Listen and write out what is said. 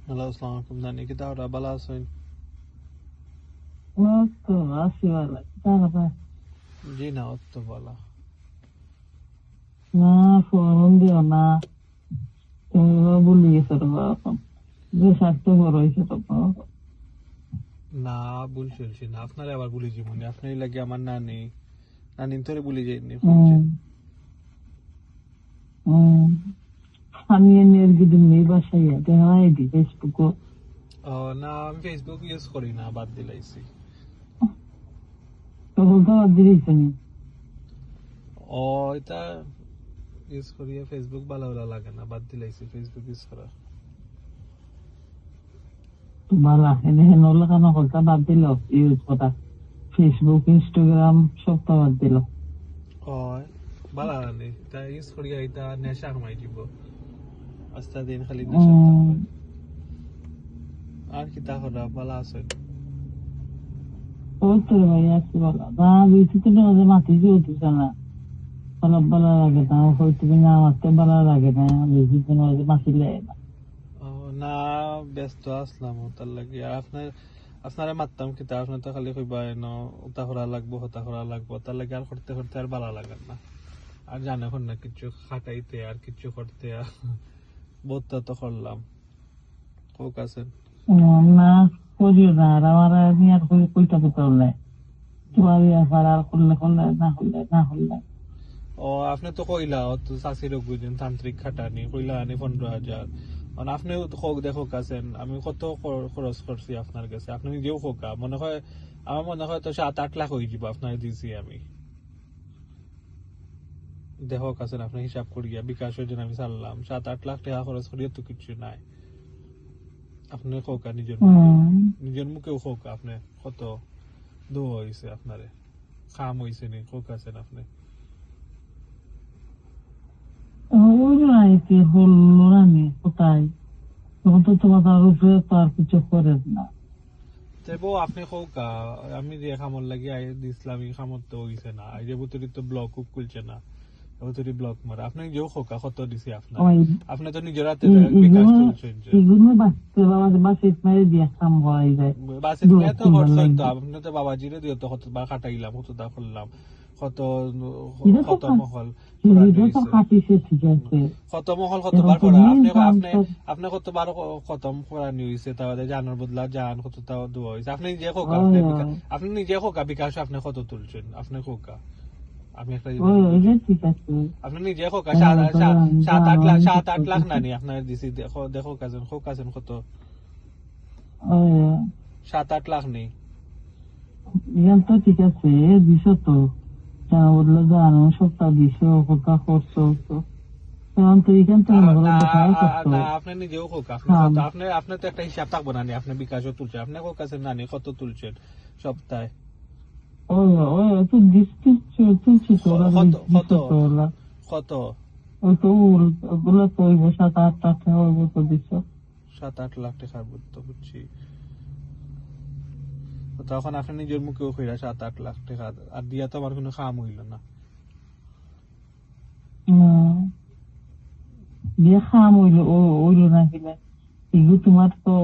Hello, আসসালামু আলাইকুম। নানি কি তাহলে ভালো আছেন? তো আছি ভালো তারপরে জি না, তো ভালো। না ফোন দিও না তুমি ভুলে গেছো তো এখন যে স্বাস্থ্য বড় হয়েছে তো না, ভুল চলছি না, আপনারে আবার ভুলে যাবো না। আপনারই লাগে আমার নানি নানি তোরে ভুলে যাইনি হম শুনছেন। হম আমি এনে দিদিন নেই বাসায় দেখা এটি ফেসবুক ও না, আমি ফেসবুক ইউজ করি না, বাদ দিলাইছি। তো বলতে দিয়েছি নি ও এটা ইউজ করিয়া ফেসবুক ভালো ভালো লাগে না, বাদ দিলাইছি ফেসবুক ইউজ করা। তোমার এনে হেন লাগানো কথা বাদ দিল ইউজ কথা ফেসবুক ইনস্টাগ্রাম সব তো বাদ দিল ও ভালো নানি তা ইউজ করিয়া এটা নেশা কমাই দিব, আস্তে দিন খালি নেশা থাকবে। আর কি তাহলে ভালো আছেন? ওই তো ভাই আছি বলো না বেশি তো মাঝে মাতি উঠেছে না ভালো লাগে না হয়তো না আমাকে ভালো লাগে না বেশি দিন মাঝে মাতিলে ও না, ব্যস্ত আসলাম তার লাগে। আর আপনারে মারতাম কি তা আপনার তো খালি কইবা উতা করা লাগবো হতা করা লাগবো, তার লাগে আর করতে করতে আর ভালো লাগে না। আর জানে এখন না কিছু খাটাইতে আর কিছু করতে বোধটা তো করলাম। হোক আছেন। না করিও না আর আমার আমি আর কইটা পেতে হলে তোমার আর করলে করলে না করলে ও আপনি তো কইলা ও তো চাষির বুঝেন তান্ত্রিক খাটানি কইলা আনি 15,000। মানে আপনি হোক দেখো আছেন আমি কত খরচ করছি আপনার কাছে, আপনি নিজেও খোকা মনে হয়। আমার মনে হয় তো 7-8 লাখ হয়ে যাব আপনার দিছি আমি। দেহ কাছে আপনি হিসাব করিয়া বিকাশের জন্য আমি চাললাম 7-8 লাখ টাকা খরচ করিয়া তো কিছু নাই। আপনি খোকা নিজের মুখেও, নিজের মুখেও খোকা আপনি কত দোয়া হয়েছে আপনারে, খাম হয়েছে নি খোকা আছেন আপনি। ওই নাই কি হলো না নি কোথায় তখন তো তোমার তার উপরে তো আর কিছু করে না তেবো আপনি খোকা, আমি যে খামর লাগি দিছিলাম এই খামর তো হইছে না, এই যে বুতরি তো ব্লক খুলছে না, বুতরি ব্লক মারা। আপনি যেও খোকা কত দিছি আপনারে, ওই আপনি তো নিজের হাতে বিকাশ তুলছেন যে। এগুলো বাঁচতে বাবা বাসে মারি দিয়ে কাম করাই যায় বাসের দুয়া মেয়ে তো খুলবার খরচ তো লাগবে আপনি তো বাবাজিরে দিও তো কতবার খাটাইলাম কতটা করলাম, কত এটা তো কত মহল করানি এটা তো হয়েছে, খাটিছে ঠিক আছে কত মহল এখন কতবার তো করা মেন আপনি কাম আপনি তো আপনি কতবার খতম করানি হয়েছে, তাহলে জানার বদলা জান কত তাও দেওয়া হয়েছে। আপনি নিজে খোকা ওই আপনি ওই আপনি নিজে খোকা বিকাশ আপনি কত তুলছেন আপনি খোকা। আমি একটা জিনিস ওই বুঝি, যে ঠিক আছে আপনি নিজে খোকা তাহলে তো সাত আট জানো লাখ আমি সাত ঠিক আট লাখ করতেছি নানি আপনার দিছি। দেখো দেখো কাছেন খোক আছেন কত, ওই 7-8 লাখ নেই। ইয়ান তো ঠিক আছে দিছো তো কেন বললো জানো সপ্তাহ দিছো কোথা করছো তো এখন তো এখান থেকে ঘরে না দেখাও করতো না, আপনি নিজেও হোক আপনি হ্যাঁ কত আপনি আপনি তো একটা হিসাব থাকবো নানি, আপনি বিকাশও তুলছেন আপনি হোক আছেন নানি কত তুলছেন সপ্তাহে। ওই ওই তো দিচ্ছি তুলছি তো ওরা কত কত দিছো তো ওরা কত ওই তো ওগুলো তো ওই 7-8 টাকা ওই তো দিছো 7-8 লাখ টাকার তো বুঝছি। তখন আপনি নিজের মুখেও কইরা 7-8 লাখ টাকা আর দিয়া তো আমার কোনো কাম হইল না। দিয়ে খাম ওইলো ওইলো না কিনা এগুলো তোমার তো